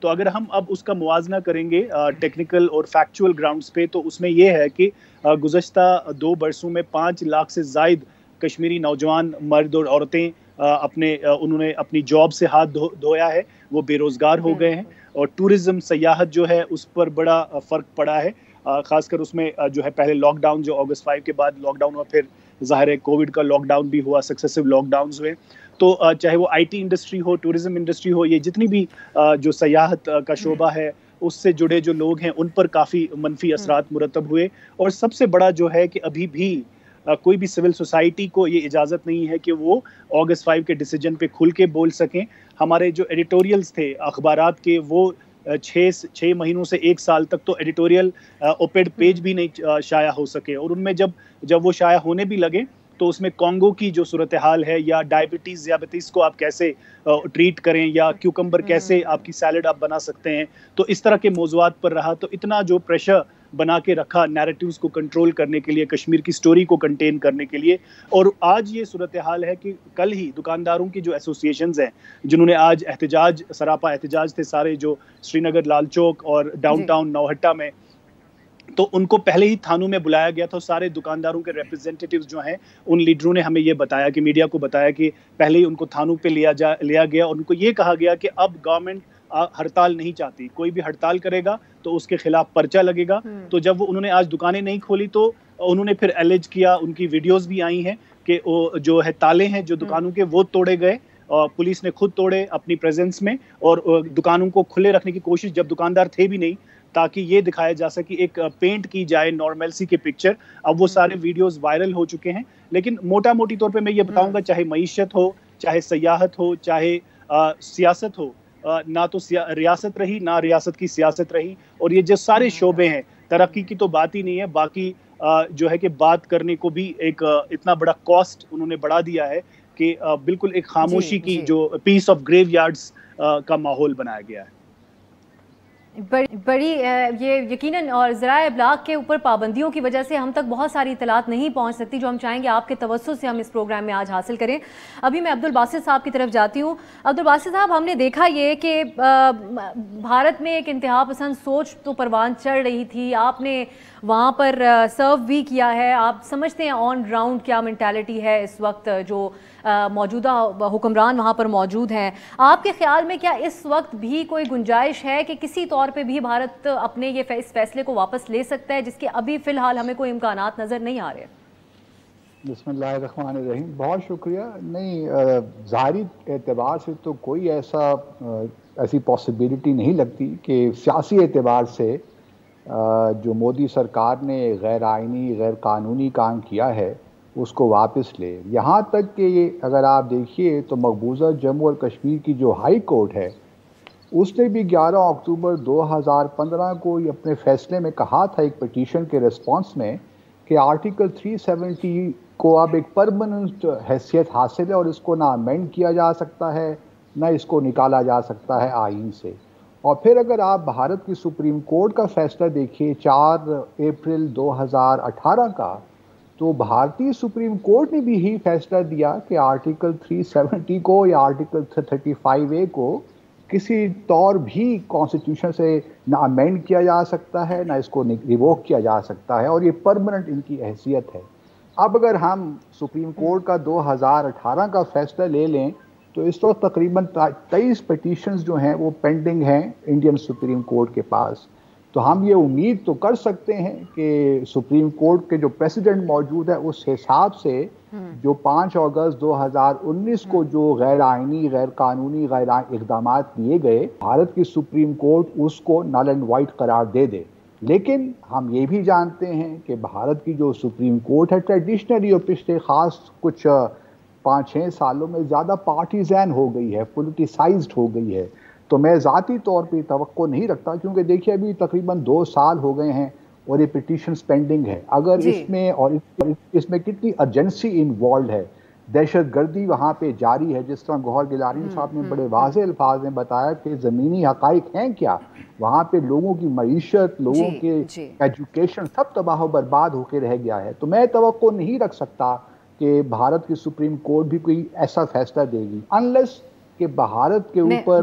تو اگر ہم اب اس کا موازنہ کریں گے ٹیکنیکل اور فیکچول گراؤنڈز پہ، تو اس میں یہ ہے کہ گزشتہ 2 برسوں میں 5 لاکھ سے زائد کشمیری نوجوان مرد اور عورتیں انہوں نے اپنی جاب سے ہاتھ دھویا ہے، وہ بے روزگار ہو گئے ہیں، اور ٹورزم سیاحت جو ہے اس پر بڑا فرق پڑا ہے، خاص کر اس میں جو ہے پہلے لاک ڈاؤن، جو اگست 5 کے بعد لاک ڈاؤن ہوا، پھر ظاہر ہے کووڈ کا لاک ڈاؤن بھی ہوا، سکسیسو لاک ڈاؤنز ہوئے، تو چاہے وہ آئی ٹی انڈسٹری ہو، ٹورزم انڈسٹری ہو، یہ جتنی بھی جو سیاحت کا شعبہ ہے اس سے جڑے جو لوگ ہیں ان پر کافی منفی اثرات مرتب ہوئے، اور سب سے بڑا جو ہے کہ ابھی بھی کوئی بھی سول سوسائٹی کو یہ اجازت نہیں ہے کہ وہ اگست 5 کے ڈیسیجن پہ کھل کے بول سکیں۔ ہمارے جو ایڈیٹوریلز تھے اخبارات کے، وہ 6 مہینوں سے 1 سال تک تو ایڈیٹوریل اوپیڈ پیج بھی نہیں شائع ہو سکے، اور ان میں جب وہ شائع ہونے بھی لگے تو اس میں کانگو کی جو صورتحال ہے، یا ذیابیطس کو آپ کیسے ٹریٹ کریں، یا کیوکمبر کیسے آپ کی سیلڈ آپ بنا سکتے ہیں، تو اس طرح کے موضوعات پر رہا، تو اتنا جو پریشر بنا کے رکھا نیریٹیوز کو کنٹرول کرنے کے لیے، کشمیر کی سٹوری کو کنٹین کرنے کے لیے، اور آج یہ صورتحال ہے کہ کل ہی دکانداروں کی جو ایسوسیشنز ہیں جنہوں نے آج احتجاج، سراپا احتجاج تھے سارے، جو سری نگر لال چوک اور ڈاؤن ٹاؤن نوہٹا میں، تو ان کو پہلے ہی تھانوں میں بلایا گیا تھا، سارے دکانداروں کے ریپرزینٹیٹیوز جو ہیں ان لیڈروں نے ہمیں یہ بتایا، کہ میڈیا کو بتایا کہ پہلے ہی ان کو تھانوں پہ لیا گیا، اور ان کو یہ کہا گیا کہ اب گورنمنٹ ہڑتال نہیں چاہتی، کوئی بھی ہڑتال کرے گا تو اس کے خلاف پرچہ لگے گا۔ تو جب انہوں نے آج دکانیں نہیں کھولی تو انہوں نے پھر ایلیج کیا، ان کی ویڈیوز بھی آئی ہیں کہ جو ہے تالے ہیں جو دکانوں کے وہ توڑے گئے، پولیس نے خود توڑے اپنی پریزنس میں، اور دکانوں کو کھلے رکھنے کی کوشش، جب دکاندار تھے بھی نہیں، تاکہ یہ دکھایا جا سکے، ایک پینٹ کی جائے نارملسی کے پکچر۔ اب وہ سارے ویڈیوز وائرل ہو چکے ہیں، لیکن موٹا موٹی طور پہ میں یہ بتاؤں گا، چاہے معیشت ہو، چاہے سیاحت ہو، چاہے سیاست ہو، نہ تو ریاست رہی، نہ ریاست کی سیاست رہی، اور یہ جو سارے شعبے ہیں، ترقی کی تو بات ہی نہیں ہے، باقی جو ہے کہ بات کرنے کو بھی ایک اتنا بڑا کاسٹ انہوں نے بڑھا دیا ہے کہ بالکل ایک خاموشی کی جو پیس آف گریو یارڈز کا ماحول بنایا گیا ہے۔ بڑی یہ یقیناً، اور ذرائع ابلاغ کے اوپر پابندیوں کی وجہ سے ہم تک بہت ساری اطلاعات نہیں پہنچ سکتی، جو ہم چاہیں گے آپ کے توسط سے ہم اس پروگرام میں آج حاصل کریں۔ ابھی میں عبدالباسط صاحب کی طرف جاتی ہوں۔ عبدالباسط صاحب، ہم نے دیکھا یہ کہ بھارت میں ایک انتہا پسند سوچ تو پروان چڑھ رہی تھی، آپ نے وہاں پر سرو بھی کیا ہے، آپ سمجھتے ہیں آن گراؤنڈ کیا مینٹیلٹی ہے اس وقت جو موجودہ حکمران وہاں پر موجود ہیں۔ آپ کے خیال میں کیا اس وقت بھی کوئی گنجائش ہے کہ کسی طور پہ بھی بھارت اپنے اس فیصلے کو واپس لے سکتا ہے، جس کے ابھی فی الحال ہمیں کوئی امکانات نظر نہیں آ رہے؟ بسم اللہ الرحمن الرحیم، بہت شکریہ۔ نہیں، ظاہری اعتبار سے تو کوئی ایسی پاسبلٹی نہیں لگتی کہ سیاسی اعتبار سے جو مودی سرکار نے غیر آئینی، غیر قانونی کام کیا ہے اس کو واپس لے۔ یہاں تک کہ اگر آپ دیکھیے تو مقبوضہ جموں اور کشمیر کی جو ہائی کورٹ ہے، اس نے بھی 11 اکتوبر 2015 کو اپنے فیصلے میں کہا تھا، ایک پٹیشن کے ریسپانس میں، کہ آرٹیکل 370 کو اب ایک پرماننٹ حیثیت حاصل ہے، اور اس کو نہ امینڈ کیا جا سکتا ہے، نہ اس کو نکالا جا سکتا ہے آئین سے۔ اور پھر اگر آپ بھارت کی سپریم کورٹ کا فیصلہ دیکھیے 4 اپریل 2018 کا، تو بھارتی سپریم کورٹ نے بھی ہی فیصلہ دیا کہ آرٹیکل 370 کو یا آرٹیکل 35A کو کسی طور بھی کانسٹیٹیوشن سے نہ امینڈ کیا جا سکتا ہے، نہ اس کو ریووک کیا جا سکتا ہے، اور یہ پرماننٹ ان کی حیثیت ہے۔ اب اگر ہم سپریم کورٹ کا 2018 کا فیصلہ لے لیں تو اس وقت تقریباً 23 پٹیشنز جو ہیں وہ پینڈنگ ہیں انڈین سپریم کورٹ کے پاس۔ تو ہم یہ امید تو کر سکتے ہیں کہ سپریم کورٹ کے جو پریسیڈنٹ موجود ہے اس حساب سے جو 5 اگست 2019 کو جو غیر آئینی، غیر قانونی، غیر اقدامات لیے گئے، بھارت کی سپریم کورٹ اس کو نل اینڈ وائٹ قرار دے دے۔ لیکن ہم یہ بھی جانتے ہیں کہ بھارت کی جو سپریم کورٹ ہے ٹریڈیشنلی اور پچھلے خاص کچھ 5-6 سالوں میں زیادہ پارٹیزین ہو گئی ہے، پولیٹیسائزڈ ہو گئی ہے۔ تو میں ذاتی طور پہ توقع نہیں رکھتا، کیونکہ دیکھیے ابھی تقریباً 2 سال ہو گئے ہیں اور یہ پٹیشنز پینڈنگ ہے۔ اگر اس میں کتنی ارجنسی انوالوڈ ہے، دہشت گردی وہاں پہ جاری ہے، جس طرح گوہر گیلانی صاحب نے بڑے واضح الفاظ میں بتایا کہ زمینی حقائق ہیں کیا، وہاں پہ لوگوں کی معیشت، لوگوں کے ایجوکیشن سب تباہ و برباد ہو کے رہ گیا ہے۔ تو میں توقع نہیں رکھ سکتا کہ بھارت کی سپریم کورٹ بھی کوئی ایسا فیصلہ دے گی، انلیس کہ بھارت کے اوپر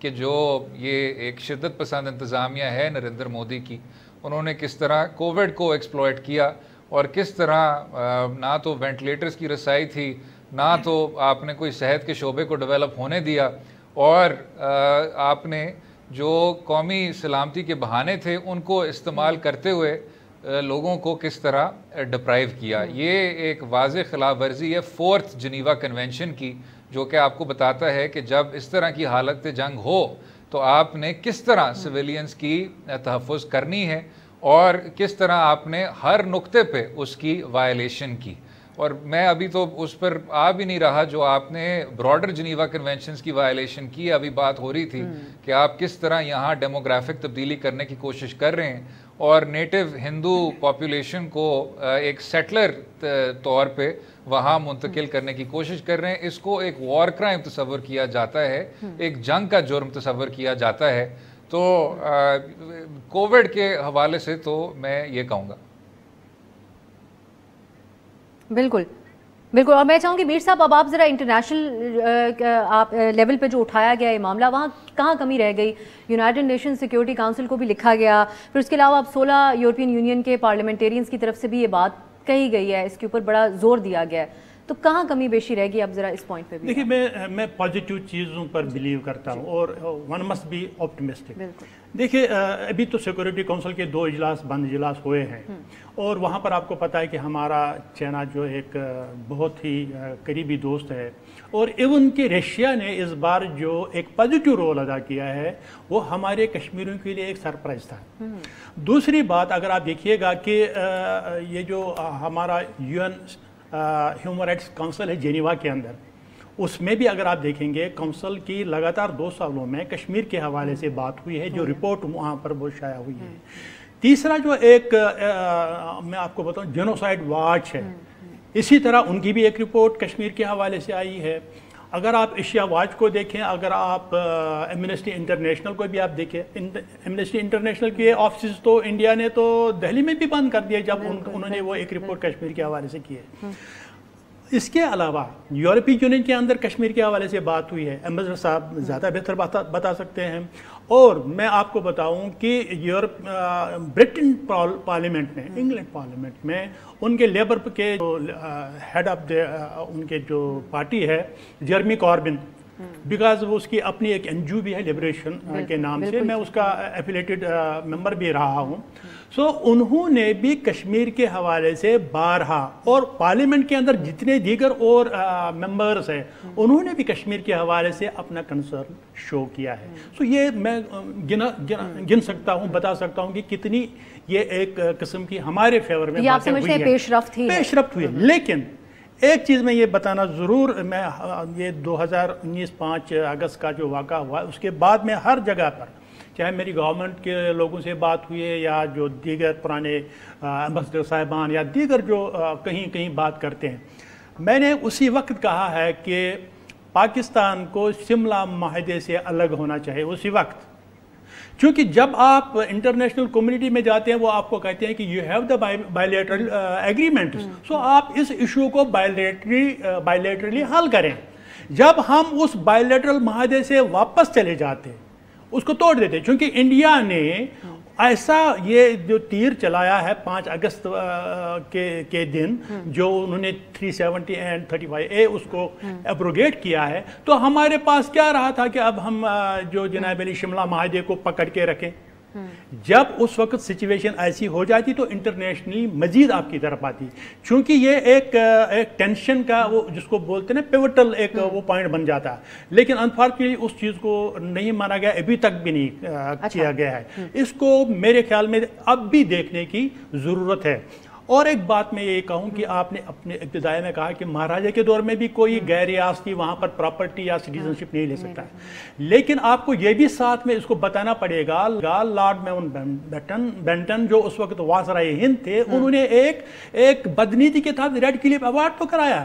کہ جو یہ ایک شدت پسند انتظامیہ ہے نریندر مودی کی، انہوں نے کس طرح کووڈ کو ایکسپلوئٹ کیا اور کس طرح نہ تو وینٹیلیٹرز کی رسائی تھی، نہ تو آپ نے کوئی صحت کے شعبے کو ڈیولپ ہونے دیا، اور آپ نے جو قومی سلامتی کے بہانے تھے ان کو استعمال کرتے ہوئے لوگوں کو کس طرح ڈپرائیو کیا۔ یہ ایک واضح خلاف ورزی ہے 4th جنیوا کنونشن کی، جو کہ آپ کو بتاتا ہے کہ جب اس طرح کی حالت جنگ ہو تو آپ نے کس طرح سویلینز کی تحفظ کرنی ہے اور کس طرح آپ نے ہر نقطے پہ اس کی وائلیشن کی۔ اور میں ابھی تو اس پر آ بھی نہیں رہا جو آپ نے براڈر جنیوا کنونشنز کی وائلیشن کی۔ ابھی بات ہو رہی تھی کہ آپ کس طرح یہاں ڈیموگرافک تبدیلی کرنے کی کوشش کر رہے ہیں اور نیٹو ہندو پاپولیشن کو ایک سیٹلر طور پہ وہاں منتقل کرنے کی کوشش کر رہے ہیں۔ اس کو ایک وار کرائم تصور کیا جاتا ہے، ایک جنگ کا جرم تصور کیا جاتا ہے۔ تو کووڈ کے حوالے سے تو میں یہ کہوں گا۔ بالکل بالکل، اور میں چاہوں گی میر صاحب اب آپ ذرا انٹرنیشنل لیول پہ جو اٹھایا گیا یہ معاملہ، وہاں کہاں کمی رہ گئی؟ یونائٹڈ نیشن سیکیورٹی کونسل کو بھی لکھا گیا، پھر اس کے علاوہ اب 16 یورپین یونین کے پارلیمنٹیرینز کی طرف سے بھی یہ بات کہی گئی ہے، اس کے اوپر بڑا زور دیا گیا ہے، تو کہاں کمی بیشی رہ گی؟ اب ذرا اس پوائنٹ پہ بھی دیکھیے، میں پازیٹیو چیزوں پر بلیو کرتا ہوں اور ون مسٹ بی آپٹمسٹک۔ دیکھیے، ابھی تو سیکورٹی کونسل کے 2 اجلاس بند اجلاس ہوئے ہیں اور وہاں پر آپ کو پتہ ہے کہ ہمارا چائنا جو ایک بہت ہی قریبی دوست ہے، اور ایون کہ رشیا نے اس بار جو ایک پازیٹیو رول ادا کیا ہے وہ ہمارے کشمیریوں کے لیے ایک سرپرائز تھا۔ دوسری بات، اگر آپ دیکھیے گا کہ یہ جو ہمارا UN ہیومن رائٹس کونسل ہے جنیوا کے اندر، اس میں بھی اگر آپ دیکھیں گے کونسل کی لگاتار 2 سالوں میں کشمیر کے حوالے سے بات ہوئی ہے، جو رپورٹ وہاں پر وہ شائع ہوئی ہے۔ تیسرا جو ایک میں آپ کو بتاؤں جینوسائیڈ واچ ہے، اسی طرح ان کی بھی ایک رپورٹ کشمیر کے حوالے سے آئی ہے۔ اگر آپ ایشیا واچ کو دیکھیں، اگر آپ ایمنسٹی انٹرنیشنل کو بھی آپ دیکھیں، ایمنسٹی انٹرنیشنل کے آفسز تو انڈیا نے تو دہلی میں بھی بند کر دیا جب انہوں نے وہ ایک رپورٹ کشمیر کے حوالے سے کی ہے۔ اس کے علاوہ یورپی یونین کے اندر کشمیر کے حوالے سے بات ہوئی ہے، ایمبیسڈر صاحب زیادہ بہتر بتا سکتے ہیں۔ اور میں آپ کو بتاؤں کہ برٹن پارلیمنٹ میں، انگلینڈ پارلیمنٹ میں ان کے لیبر کے جو ہیڈ آف ان کے جو پارٹی ہے جرمی کاربن، بیکاز وہ اس کی اپنی ایک NGO بھی ہے لبریشن کے نام سے، میں اس کا ایفیلیٹڈ ممبر بھی رہا ہوں۔ سو انہوں نے بھی کشمیر کے حوالے سے بارہا، اور پارلیمنٹ کے اندر جتنے دیگر اور ممبرز ہیں انہوں نے بھی کشمیر کے حوالے سے اپنا کنسرن شو کیا ہے۔ سو یہ میں گن سکتا ہوں، بتا سکتا ہوں کہ کتنی یہ ایک قسم کی ہمارے فیور میں باتیں ہوئی ہیں، پیش رفت ہوئی ہے۔ لیکن ایک چیز میں یہ بتانا ضرور، میں یہ 2019 5 اگست کا جو واقعہ ہوا اس کے بعد میں ہر جگہ پر، چاہے میری گورنمنٹ کے لوگوں سے بات ہوئی ہے یا جو دیگر پرانے ایمبیسڈر صاحبان یا دیگر جو کہیں بات کرتے ہیں، میں نے اسی وقت کہا ہے کہ پاکستان کو شملہ معاہدے سے الگ ہونا چاہیے اسی وقت، چونکہ جب آپ انٹرنیشنل کمیونٹی میں جاتے ہیں وہ آپ کو کہتے ہیں کہ you have the bilateral agreement, so آپ اس ایشو کو بائیلیٹرلی حل کریں۔ جب ہم اس بائیلیٹرل معاہدے سے واپس چلے جاتے ہیں، اس کو توڑ دیتے، چونکہ انڈیا نے ایسا یہ جو تیر چلایا ہے 5 اگست کے دن، جو انہوں نے 370 and 35A اس کو ایبروگیٹ کیا ہے، تو ہمارے پاس کیا رہا تھا کہ اب ہم جو جناب علی شملہ معاہدے کو پکڑ کے رکھیں۔ جب اس وقت سچویشن ایسی ہو جاتی تو انٹرنیشنلی مزید آپ کی طرف آتی، چونکہ یہ ایک ٹینشن کا وہ جس کو بولتے ہیں نا پیوٹل ایک وہ پوائنٹ بن جاتا ہے، لیکن انفارچونیٹلی اس چیز کو نہیں مانا گیا، ابھی تک بھی نہیں کیا گیا ہے۔ اس کو میرے خیال میں اب بھی دیکھنے کی ضرورت ہے۔ اور ایک بات میں یہ کہوں کہ آپ نے اپنے ابتدائی میں کہا کہ مہاراجہ کے دور میں بھی کوئی غیر ریاستی وہاں پر پراپرٹی یا سٹیزنشپ نہیں لے سکتا ہے، لیکن آپ کو یہ بھی ساتھ میں اس کو بتانا پڑے گا، لارڈ میون بینٹن جو اس وقت وازرائے ہند تھے، انہوں نے ایک بدنیتی کے تحت ریڈ کلف ایوارڈ تو کرایا،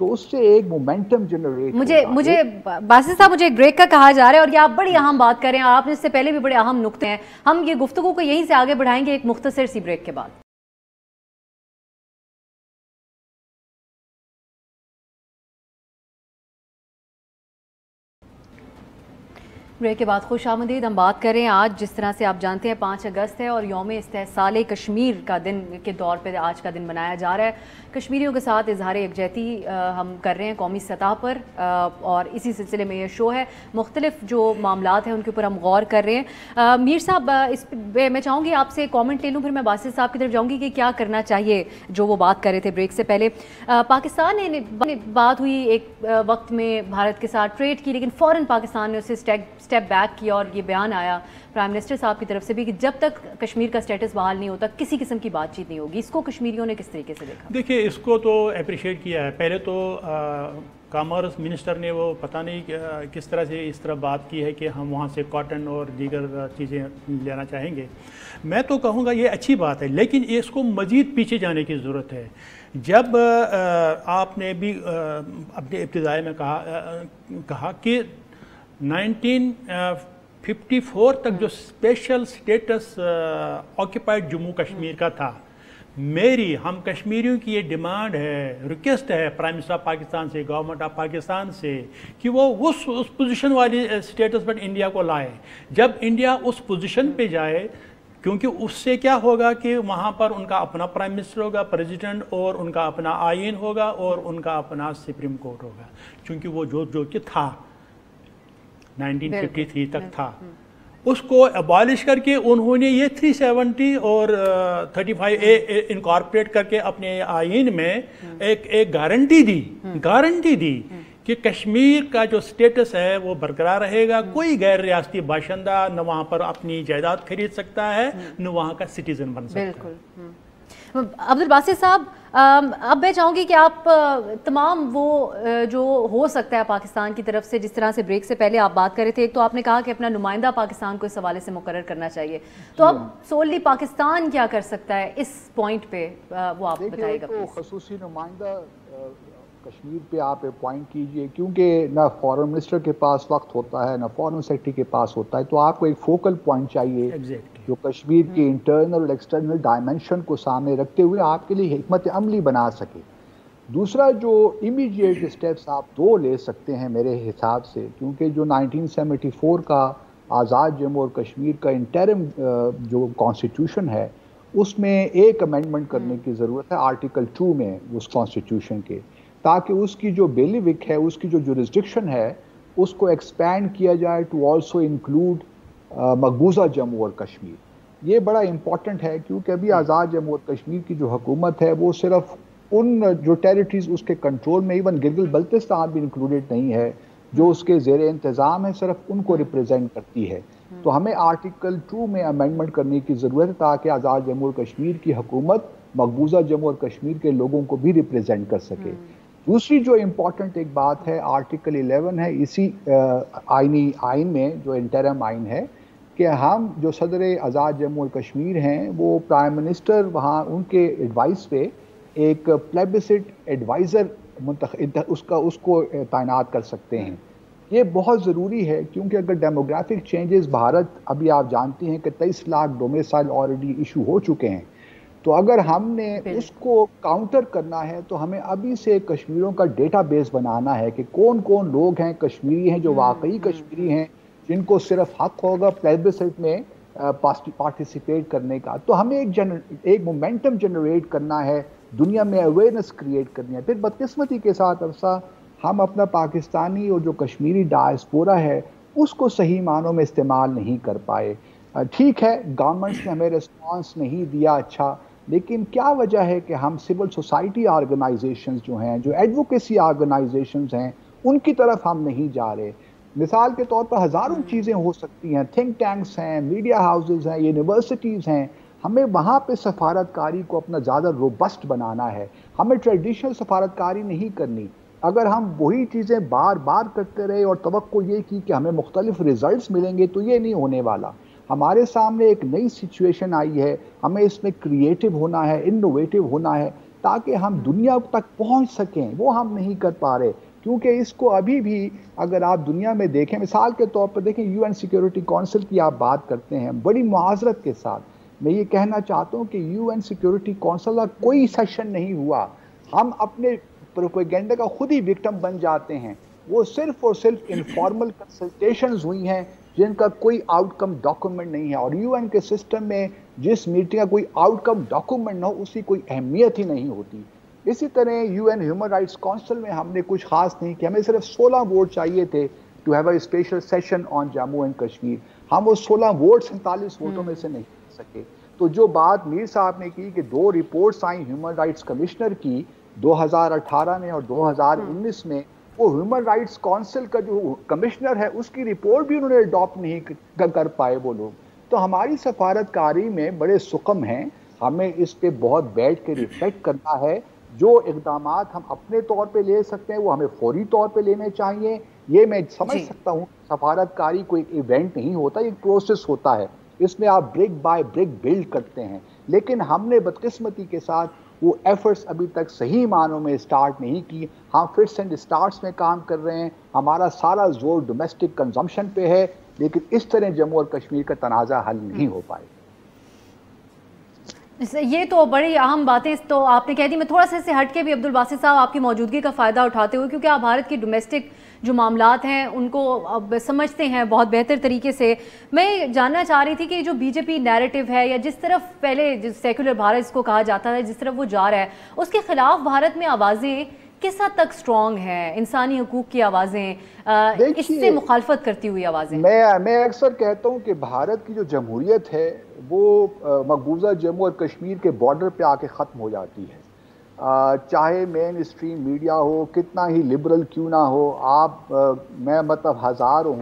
تو اس سے ایک مومنٹم جنریٹ مجھے باسط صاحب مجھے ایک بریک کا کہا جا رہا ہے، اور یہ آپ بڑی اہم بات کر رہے ہیں، آپ نے اس سے پہلے بھی بڑے اہم نقطے ہیں، ہم یہ گفتگو کو یہیں سے آگے بڑھائیں گے ایک مختصر سی بریک کے بعد۔ بریک کے بعد خوش آمدید۔ ہم بات کریں آج جس طرح سے آپ جانتے ہیں 5 اگست ہے اور یوم استحصال کشمیر کا دن کے طور پہ آج کا دن منایا جا رہا ہے۔ کشمیریوں کے ساتھ اظہار یکجہتی ہم کر رہے ہیں قومی سطح پر، اور اسی سلسلے میں یہ شو ہے، مختلف جو معاملات ہیں ان کے اوپر ہم غور کر رہے ہیں۔ میر صاحب اس پہ میں چاہوں گی آپ سے کامنٹ لے لوں، پھر میں باسط صاحب کی طرف جاؤں گی کہ کیا کرنا چاہیے جو وہ بات کر رہے تھے بریک سے پہلے۔ پاکستان نے بات ہوئی ایک وقت میں بھارت کے ساتھ ٹریڈ کی، لیکن فوراً پاکستان نے اسے اسٹیپ بیک کیا، اور یہ بیان آیا پرائم منسٹر صاحب کی طرف سے بھی کہ جب تک کشمیر کا سٹیٹس بحال نہیں ہوتا کسی قسم کی بات چیت نہیں ہوگی۔ اس کو کشمیریوں نے کس طریقے سے دیکھا؟ دیکھیے اس کو تو اپریشیٹ کیا ہے۔ پہلے تو کامرس منسٹر نے وہ پتہ نہیں کس طرح سے اس طرح بات کی ہے کہ ہم وہاں سے کاٹن اور دیگر چیزیں لینا چاہیں گے۔ میں تو کہوں گا یہ اچھی بات ہے، لیکن اس کو مزید پیچھے جانے کی ضرورت ہے۔ جب آپ نے بھی اپنے ابتدائی میں کہا کہ 1954 تک جو اسپیشل سٹیٹس آکیپائڈ جموں کشمیر کا تھا، ہم کشمیریوں کی یہ ڈیمانڈ ہے، ریکویسٹ ہے پرائم منسٹر آف پاکستان سے، گورنمنٹ آف پاکستان سے کہ وہ اس پوزیشن والی سٹیٹس پر انڈیا کو لائے۔ جب انڈیا اس پوزیشن پہ جائے، کیونکہ اس سے کیا ہوگا کہ وہاں پر ان کا اپنا پرائم منسٹر ہوگا، پریزیڈنٹ، اور ان کا اپنا آئین ہوگا، اور ان کا اپنا سپریم کورٹ ہوگا، چونکہ وہ جو کہ تھا 1953 تک تھا، اس کو ابالش کر کے انہوں نے یہ 370 اور 35A انکارپوریٹ کر کے اپنے آئین میں ایک گارنٹی دی کہ کشمیر کا جو سٹیٹس ہے وہ برقرار رہے گا، کوئی غیر ریاستی باشندہ نہ وہاں پر اپنی جائیداد خرید سکتا ہے، نہ وہاں کا سٹیزن بن سکتا ہے۔ بالکل۔ عبدالباسط صاحب، اب میں چاہوں گی کہ آپ تمام وہ جو ہو سکتا ہے پاکستان کی طرف سے، جس طرح سے بریک سے پہلے آپ بات کر رہے تھے، ایک تو آپ نے کہا کہ اپنا نمائندہ پاکستان کو اس حوالے سے مقرر کرنا چاہیے، تو اب سوللی پاکستان کیا کر سکتا ہے اس پوائنٹ پہ، وہ آپ بتائیے گا پلیز۔ خصوصی نمائندہ کشمیر پہ آپ اپوائنٹ کیجئے، کیونکہ نہ فارن منسٹر کے پاس وقت ہوتا ہے، نہ فارن سیکرٹری کے پاس ہوتا ہے، تو آپ کو ایک فوکل پوائنٹ چاہیے جو کشمیر کی انٹرنل اور ایکسٹرنل ڈائمنشن کو سامنے رکھتے ہوئے آپ کے لیے حکمت عملی بنا سکے۔ دوسرا جو امیڈیٹ اسٹیپس آپ دو لے سکتے ہیں میرے حساب سے، کیونکہ جو 1974 کا آزاد جموں اور کشمیر کا انٹرم جو کانسٹیٹیوشن ہے، اس میں ایک امینڈمنٹ کرنے کی ضرورت ہے آرٹیکل 2 میں اس کانسٹیٹیوشن کے، تاکہ اس کی جو بیلیوک ہے، اس کی جو جورسڈکشن ہے، اس کو ایکسپینڈ کیا جائے ٹو آلسو انکلوڈ مقبوضہ جموں اور کشمیر۔ یہ بڑا امپورٹنٹ ہے، کیونکہ ابھی آزاد جموں اور کشمیر کی جو حکومت ہے وہ صرف ان جو ٹیریٹریز اس کے کنٹرول میں، ایون گلگت بلتستان بھی انکلوڈیڈ نہیں ہے، جو اس کے زیر انتظام ہے، صرف ان کو ریپرزینٹ کرتی ہے۔ تو ہمیں آرٹیکل 2 میں امینڈمنٹ کرنے کی ضرورت ہے تاکہ آزاد جموں اور کشمیر کی حکومت مقبوضہ جموں اور کشمیر کے لوگوں کو بھی ریپرزینٹ کر سکے۔ دوسری جو امپورٹنٹ ایک بات ہے آرٹیکل 11 ہے اسی آئین میں، جو انٹرم آئین ہے، کہ ہم جو صدر آزاد جموں اور کشمیر ہیں وہ پرائم منسٹر وہاں ان کے ایڈوائس پہ ایک پلیبسٹ ایڈوائزر اس کو تعینات کر سکتے ہیں۔ یہ بہت ضروری ہے، کیونکہ اگر ڈیموگرافک چینجز بھارت، ابھی آپ جانتے ہیں کہ 23 لاکھ ڈومیسائل آلریڈی ایشو ہو چکے ہیں، تو اگر ہم نے اس کو کاؤنٹر کرنا ہے تو ہمیں ابھی سے کشمیریوں کا ڈیٹا بیس بنانا ہے کہ کون کون لوگ ہیں کشمیری ہیں جو واقعی کشمیری ہیں، جن کو صرف حق ہوگا پلیبسٹ میں پارٹیسپیٹ کرنے کا۔ تو ہمیں ایک مومنٹم جنریٹ کرنا ہے، دنیا میں اویئرنیس کریٹ کرنی ہے۔ پھر بدقسمتی کے ساتھ عرصہ ہم اپنا پاکستانی اور جو کشمیری ڈائسپورا ہے اس کو صحیح معنوں میں استعمال نہیں کر پائے۔ ٹھیک ہے، گورنمنٹس نے ہمیں ریسپانس نہیں دیا اچھا، لیکن کیا وجہ ہے کہ ہم سول سوسائٹی آرگنائزیشنز جو ہیں، جو ایڈوکیسی آرگنائزیشنز ہیں، ان کی طرف ہم نہیں جا رہے؟ مثال کے طور پر ہزاروں چیزیں ہو سکتی ہیں، تھنک ٹینکس ہیں، میڈیا ہاؤسز ہیں، یونیورسٹیز ہیں، ہمیں وہاں پہ سفارتکاری کو اپنا زیادہ روبسٹ بنانا ہے۔ ہمیں ٹریڈیشنل سفارتکاری نہیں کرنی۔ اگر ہم وہی چیزیں بار بار کرتے رہے اور توقع یہ کی کہ ہمیں مختلف ریزلٹس ملیں گے، تو یہ نہیں ہونے والا۔ ہمارے سامنے ایک نئی سچویشن آئی ہے، ہمیں اس میں کریٹیو ہونا ہے، انوویٹو ہونا ہے۔ تاکہ ہم دنیا تک پہنچ سکیں، وہ ہم نہیں کر پا رہے، کیونکہ اس کو ابھی بھی اگر آپ دنیا میں دیکھیں، مثال کے طور پر دیکھیں یو این سیکیورٹی کونسل کی آپ بات کرتے ہیں، بڑی معذرت کے ساتھ میں یہ کہنا چاہتا ہوں کہ یو این سیکیورٹی کونسل کا کوئی سیشن نہیں ہوا، ہم اپنے پروپیگنڈا کا خود ہی وکٹم بن جاتے ہیں، وہ صرف اور صرف انفارمل کنسلٹیشنز ہوئی ہیں جن کا کوئی آؤٹ کم ڈاکومنٹ نہیں ہے، اور یو این کے سسٹم میں جس میٹنگ کا کوئی آؤٹ کم ڈاکومنٹ نہ ہو اس کی کوئی اہمیت ہی نہیں ہوتی۔ اسی طرح U N human rights council میں ہم نے کچھ خاص نہیں کیا، ہمیں صرف 16 ووٹ چاہیے تھے to have a special session on Jammu and Kashmir, ہم وہ 16 ووٹ 47 ووٹوں میں سے نہیں کر سکے۔ تو جو بات میر صاحب نے کی کہ 2 رپورٹس آئیں ہیومن رائٹس کمشنر کی 2018 میں اور 2019 میں، وہ ہیومن رائٹس کونسل کا جو کمشنر ہے اس کی رپورٹ بھی انہوں نے اڈاپٹ نہیں کر پائے وہ لوگ۔ تو ہماری سفارتکاری میں بڑے سقم ہیں، ہمیں اس پہ بہت بیٹھ کے ریفلیکٹ کرنا ہے، جو اقدامات ہم اپنے طور پہ لے سکتے ہیں وہ ہمیں فوری طور پہ لینے چاہیے۔ یہ میں سمجھ سکتا ہوں سفارتکاری کوئی ایونٹ نہیں ہوتا، ایک پروسیس ہوتا ہے، اس میں آپ برک بائی برک بلڈ کرتے ہیں، لیکن ہم نے بدقسمتی کے ساتھ وہ ایفرٹس ابھی تک صحیح معنوں میں سٹارٹ نہیں کی، ہم فٹس اینڈ سٹارٹس میں کام کر رہے ہیں، ہمارا سارا زور ڈومیسٹک کنزمپشن پہ ہے، لیکن اس طرح جموں اور کشمیر کا تنازع حل نہیں ہو پائے۔ یہ تو بڑی اہم باتیں تو آپ نے کہہ دی۔ میں تھوڑا سا اس سے ہٹ کے بھی عبدالباسط صاحب آپ کی موجودگی کا فائدہ اٹھاتے ہوئے، کیونکہ آپ بھارت کی ڈومیسٹک جو معاملات ہیں ان کو اب سمجھتے ہیں بہت بہتر طریقے سے، میں جاننا چاہ رہی تھی کہ جو بی جے پی نیریٹو ہے یا جس طرف پہلے جس سیکولر بھارت اس کو کہا جاتا ہے جس طرف وہ جا رہا ہے، اس کے خلاف بھارت میں آوازیں کس حد تک سٹرونگ ہیں؟ انسانی حقوق کی آوازیں، اس سے مخالفت کرتی ہوئی آوازیں۔ میں اکثر کہتا ہوں کہ بھارت کی جو جمہوریت ہے وہ مقبوضہ جموں اور کشمیر کے بارڈر پہ آ کے ختم ہو جاتی ہے، چاہے مین اسٹریم میڈیا ہو کتنا ہی لبرل کیوں نہ ہو، آپ میں مطلب ہزاروں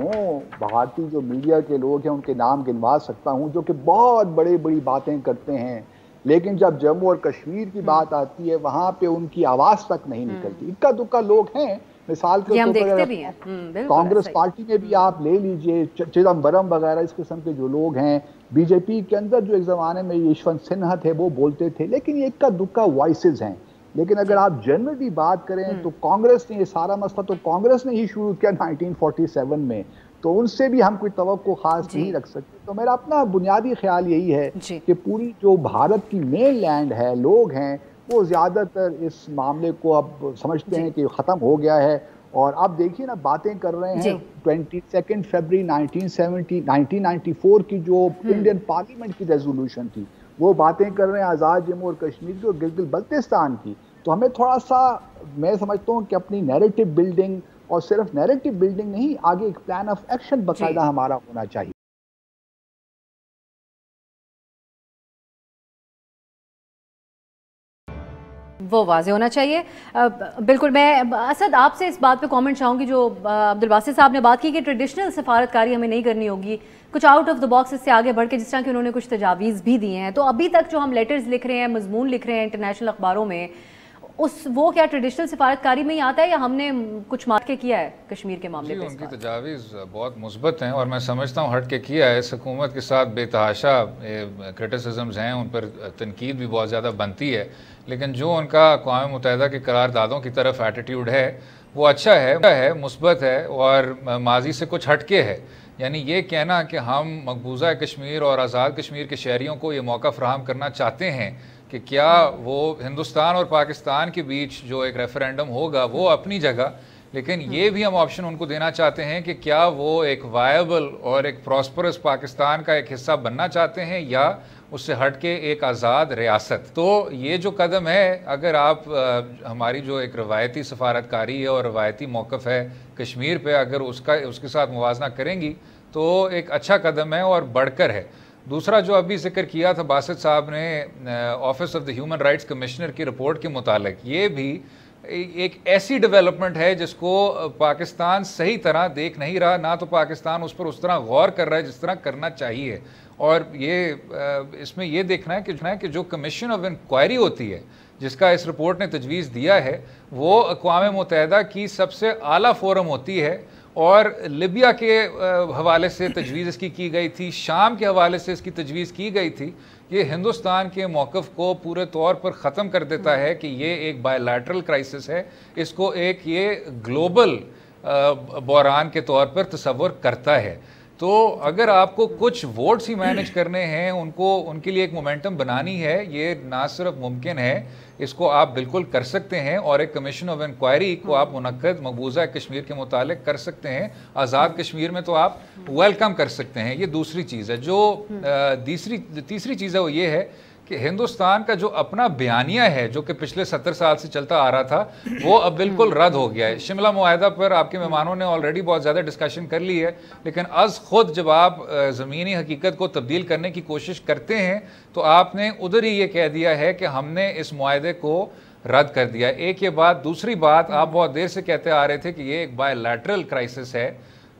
بھارتی جو میڈیا کے لوگ ہیں ان کے نام گنوا سکتا ہوں جو کہ بہت بڑی باتیں کرتے ہیں، لیکن جب جموں اور کشمیر کی بات آتی ہے وہاں پہ ان کی آواز تک نہیں نکلتی۔ اکا دکا لوگ ہیں، مثال کے طور پر کانگریس پارٹی میں بھی آپ لے لیجئے، چدمبرم وغیرہ اس قسم کے جو لوگ ہیں، بی جے پی کے اندر جو ایک زمانے میں یشونت سنہا تھے وہ بولتے تھے، لیکن یہ اکا دکا وائسز ہیں۔ لیکن اگر آپ جنرلی بات کریں تو کانگریس نے یہ سارا مسئلہ تو کانگریس نے ہی شروع کیا 1947 میں، تو ان سے بھی ہم کوئی توقع خاص نہیں رکھ سکتے۔ تو میرا اپنا بنیادی خیال یہی ہے کہ پوری جو بھارت کی مین لینڈ ہے، لوگ ہیں، وہ زیادہ تر اس معاملے کو اب سمجھتے ہیں کہ ختم ہو گیا ہے، اور آپ دیکھیے نا باتیں کر رہے ہیں 22 فروری 1994 کی جو انڈین پارلیمنٹ کی ریزولوشن تھی، وہ باتیں کر رہے ہیں آزاد جموں اور کشمیر کی اور گلگت بلتستان کی۔ تو ہمیں تھوڑا سا میں سمجھتا ہوں کہ اپنی نیریٹو بلڈنگ، اور صرف نیریٹو بلڈنگ نہیں، آگے ایک پلان آف ایکشن باقاعدہ ہمارا ہونا چاہیے۔ وہ واضح ہونا چاہیے بالکل۔ میں اسد آپ سے اس بات پہ کامنٹ چاہوں گی جو عبدالباسط صاحب نے بات کی کہ ٹریڈیشنل سفارتکاری ہمیں نہیں کرنی ہوگی، کچھ آؤٹ آف دا باکس اس سے آگے بڑھ کے، جس طرح کہ انہوں نے کچھ تجاویز بھی دیے ہیں۔ تو ابھی تک جو ہم لیٹرز لکھ رہے ہیں، مضمون لکھ رہے ہیں انٹرنیشنل اخباروں میں، وہ کیا ٹریڈیشنل سفارتکاری میں ہی آتا ہے یا ہم نے کچھ مار کے کیا ہے کشمیر کے معاملے میں؟ ان کی تجاویز بہت مثبت ہیں اور میں سمجھتا ہوں ہٹ کے کیا ہے۔ اس حکومت کے ساتھ بے تحاشا کرٹیسزمز ہیں، ان پر تنقید بھی بہت زیادہ بنتی ہے، لیکن جو ان کا اقوام متحدہ کی قراردادوں کی طرف ایٹیٹیوڈ ہے وہ اچھا ہے، مثبت ہے اور ماضی سے کچھ ہٹ کے ہے۔ یعنی یہ کہنا کہ ہم مقبوضہ کشمیر اور آزاد کشمیر کے شہریوں کو یہ موقع فراہم کرنا چاہتے ہیں کہ کیا وہ ہندوستان اور پاکستان کے بیچ جو ایک ریفرینڈم ہوگا وہ اپنی جگہ، لیکن یہ بھی ہم آپشن ان کو دینا چاہتے ہیں کہ کیا وہ ایک وائبل اور ایک پراسپرس پاکستان کا ایک حصہ بننا چاہتے ہیں یا اس سے ہٹ کے ایک آزاد ریاست۔ تو یہ جو قدم ہے، اگر آپ ہماری جو ایک روایتی سفارتکاری ہے اور روایتی موقف ہے کشمیر پہ، اگر اس کے ساتھ موازنہ کریں گی تو ایک اچھا قدم ہے اور بڑھ کر ہے۔ دوسرا جو ابھی ذکر کیا تھا باسط صاحب نے office of the human rights commissioner کی رپورٹ کے متعلق، یہ بھی ایک ایسی ڈیولپمنٹ ہے جس کو پاکستان صحیح طرح دیکھ نہیں رہا، نہ تو پاکستان اس پر اس طرح غور کر رہا ہے جس طرح کرنا چاہیے۔ اور یہ اس میں یہ دیکھنا ہے کہ جو کمیشن آف انکوائری ہوتی ہے جس کا اس رپورٹ نے تجویز دیا ہے، وہ اقوام متحدہ کی سب سے اعلیٰ فورم ہوتی ہے، اور لیبیا کے حوالے سے تجویز اس کی گئی تھی، شام کے حوالے سے اس کی تجویز کی گئی تھی، یہ ہندوستان کے موقف کو پورے طور پر ختم کر دیتا ہے کہ یہ ایک بائی لیٹرل کرائسس ہے، اس کو ایک یہ گلوبل بحران کے طور پر تصور کرتا ہے۔ تو اگر آپ کو کچھ ووٹس ہی مینیج کرنے ہیں، ان کے لیے ایک مومنٹم بنانی ہے، یہ نہ صرف ممکن ہے، اس کو آپ بالکل کر سکتے ہیں، اور ایک کمیشن آف انکوائری کو آپ منعقد مقبوضہ کشمیر کے متعلق کر سکتے ہیں۔ آزاد کشمیر میں تو آپ ویلکم کر سکتے ہیں، یہ دوسری چیز ہے۔ جو تیسری چیز ہے وہ یہ ہے کہ ہندوستان کا جو اپنا بیانیہ ہے، جو کہ پچھلے 70 سال سے چلتا آ رہا تھا، وہ اب بالکل رد ہو گیا ہے۔ شملہ معاہدہ پر آپ کے مہمانوں نے آلریڈی بہت زیادہ ڈسکشن کر لی ہے، لیکن از خود جب آپ زمینی حقیقت کو تبدیل کرنے کی کوشش کرتے ہیں تو آپ نے ادھر ہی یہ کہہ دیا ہے کہ ہم نے اس معاہدے کو رد کر دیا۔ ایک یہ بات، دوسری بات، آپ بہت دیر سے کہتے آ رہے تھے کہ یہ ایک بائی لیٹرل کرائسس ہے،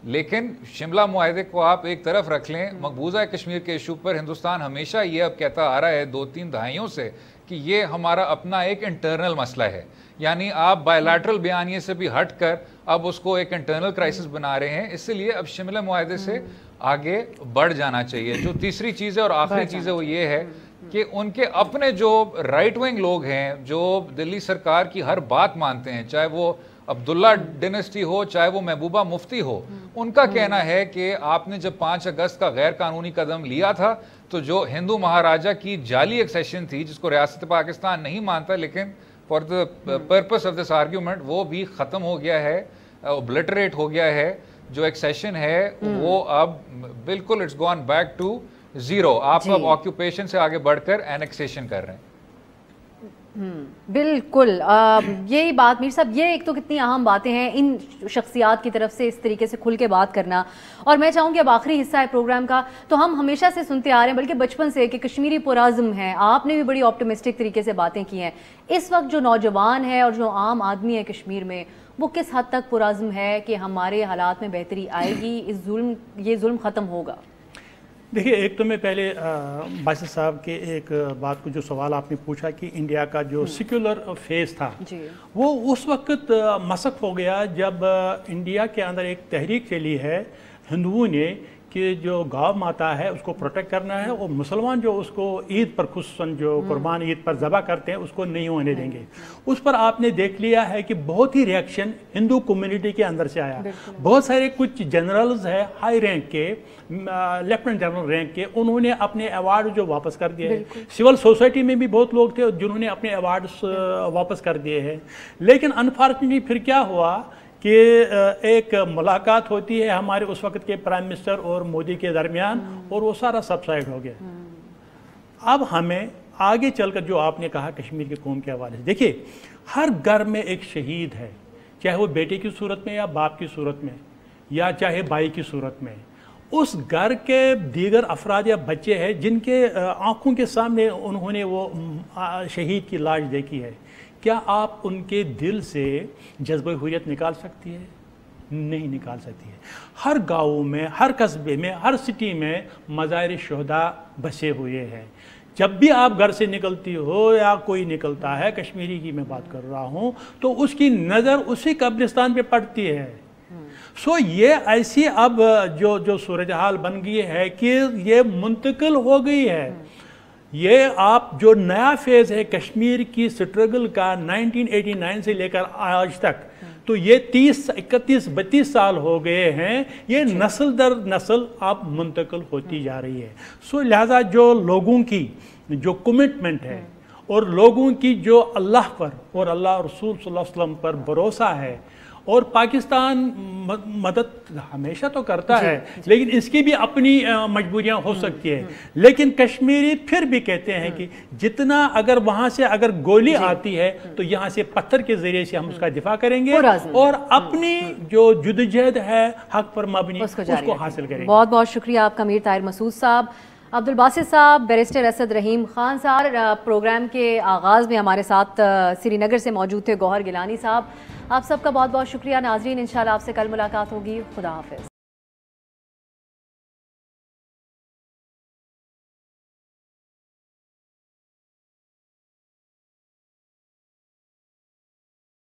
لیکن شملہ معاہدے کو آپ ایک طرف رکھ لیں، مقبوضہ کشمیر کے ایشو پر ہندوستان ہمیشہ یہ اب کہتا آ رہا ہے 2-3 دہائیوں سے کہ یہ ہمارا اپنا ایک انٹرنل مسئلہ ہے، یعنی آپ بائی لیٹرل بیانیے سے بھی ہٹ کر اب اس کو ایک انٹرنل کرائسس بنا رہے ہیں، اس لیے اب شملہ معاہدے سے آگے بڑھ جانا چاہیے۔ جو تیسری چیز ہے اور آخری چیز ہے وہ یہ ہے کہ ان کے اپنے جو رائٹ ونگ لوگ ہیں، جو دلی سرکار کی ہر بات مانتے ہیں، چاہے وہ عبداللہ ڈینسٹی ہو، چاہے وہ محبوبہ مفتی ہو، ان کا کہنا ہے کہ آپ نے جب 5 اگست کا غیر قانونی قدم لیا تھا تو جو ہندو مہاراجہ کی جعلی ایکسیشن تھی، جس کو ریاست پاکستان نہیں مانتا لیکن for the purpose of this argument وہ بھی ختم ہو گیا ہے، اوبلٹریٹ ہو گیا ہے۔ جو ایکسیشن ہے وہ اب بالکل it's gone back to zero. آپ اب آکیوپیشن سے آگے بڑھ کر اینیکسیشن کر رہے ہیں۔ بالکل یہی بات میر صاحب، یہ ایک تو کتنی اہم باتیں ہیں ان شخصیات کی طرف سے اس طریقے سے کھل کے بات کرنا، اور میں چاہوں گی اب آخری حصہ ہے پروگرام کا، تو ہم ہمیشہ سے سنتے آ رہے ہیں بلکہ بچپن سے کہ کشمیری پرعزم ہیں، آپ نے بھی بڑی آپٹمسٹک طریقے سے باتیں کی ہیں۔ اس وقت جو نوجوان ہے اور جو عام آدمی ہے کشمیر میں، وہ کس حد تک پرعزم ہے کہ ہمارے حالات میں بہتری آئے گی، یہ ظلم ختم ہوگا؟ دیکھیے، ایک تو میں پہلے باسط صاحب کے ایک بات کو، جو سوال آپ نے پوچھا کہ انڈیا کا جو سیکولر فیز تھا وہ اس وقت مسخ ہو گیا جب انڈیا کے اندر ایک تحریک چلی ہے ہندوؤں نے کہ جو گاؤ ماتا ہے اس کو پروٹیکٹ کرنا ہے، اور مسلمان جو اس کو عید پر خصوصاً جو قربان عید پر ذبح کرتے ہیں اس کو نہیں ہونے دیں گے۔ اس پر آپ نے دیکھ لیا ہے کہ بہت ہی ریئیکشن ہندو کمیونٹی کے اندر سے آیا۔ بہت سارے کچھ جنرلز ہیں ہائی رینک کے، لیفٹنٹ جنرل رینک کے، انہوں نے اپنے ایوارڈ جو واپس کر دیے۔ سول سوسائٹی میں بھی بہت لوگ تھے جنہوں نے اپنے ایوارڈز واپس کر دیے ہیں۔ لیکن انفارچونیٹلی پھر کیا ہوا کہ ایک ملاقات ہوتی ہے ہمارے اس وقت کے پرائم منسٹر اور مودی کے درمیان، اور وہ سارا سبسائڈ ہو گیا۔ اب ہمیں آگے چل کر جو آپ نے کہا کشمیر کے قوم کے حوالے سے، دیکھیے ہر گھر میں ایک شہید ہے، چاہے وہ بیٹے کی صورت میں یا باپ کی صورت میں یا چاہے بھائی کی صورت میں۔ اس گھر کے دیگر افراد یا بچے ہیں جن کے آنکھوں کے سامنے انہوں نے وہ شہید کی لاش دیکھی ہے، کیا آپ ان کے دل سے جذبہ حریت نکال سکتی ہے؟ نہیں نکال سکتی ہے۔ ہر گاؤں میں، ہر قصبے میں، ہر سٹی میں مزار شہداء بسے ہوئے ہیں۔ جب بھی آپ گھر سے نکلتی ہو یا کوئی نکلتا ہے، کشمیری کی میں بات کر رہا ہوں، تو اس کی نظر اسی قبرستان پہ پڑتی ہے۔ یہ ایسی اب جو صورتحال بن گئی ہے کہ یہ منتقل ہو گئی ہے۔ یہ آپ جو نیا فیز ہے کشمیر کی سٹرگل کا 1989 سے لے کر آج تک، تو یہ 30 31 32 سال ہو گئے ہیں، یہ نسل در نسل اب منتقل ہوتی جا رہی ہے۔ لہذا جو لوگوں کی جو کمٹمنٹ ہے اور لوگوں کی جو اللہ پر اور اللہ رسول صلی اللہ علیہ وسلم پر بھروسہ ہے، اور پاکستان مدد ہمیشہ تو کرتا ہے لیکن اس کی بھی اپنی مجبوریاں ہو سکتی ہیں، لیکن کشمیری پھر بھی کہتے ہیں کہ جتنا اگر وہاں سے اگر گولی آتی ہے تو یہاں سے پتھر کے ذریعے سے ہم اس کا دفاع کریں گے اور اپنی جو جدوجہد ہے حق پر مبنی اس کو حاصل کریں گے۔ بہت بہت شکریہ آپ کا، میر طاہر مسعود صاحب، عبدالباسط صاحب، بیرسٹر اسد رحیم خان صاحب پروگرام کے آغاز میں ہمارے ساتھ سری نگر سے موجود تھے، گوہر گیلانی صاحب، آپ سب کا بہت بہت شکریہ۔ ناظرین، انشاءاللہ آپ سے کل ملاقات ہوگی۔ خدا حافظ۔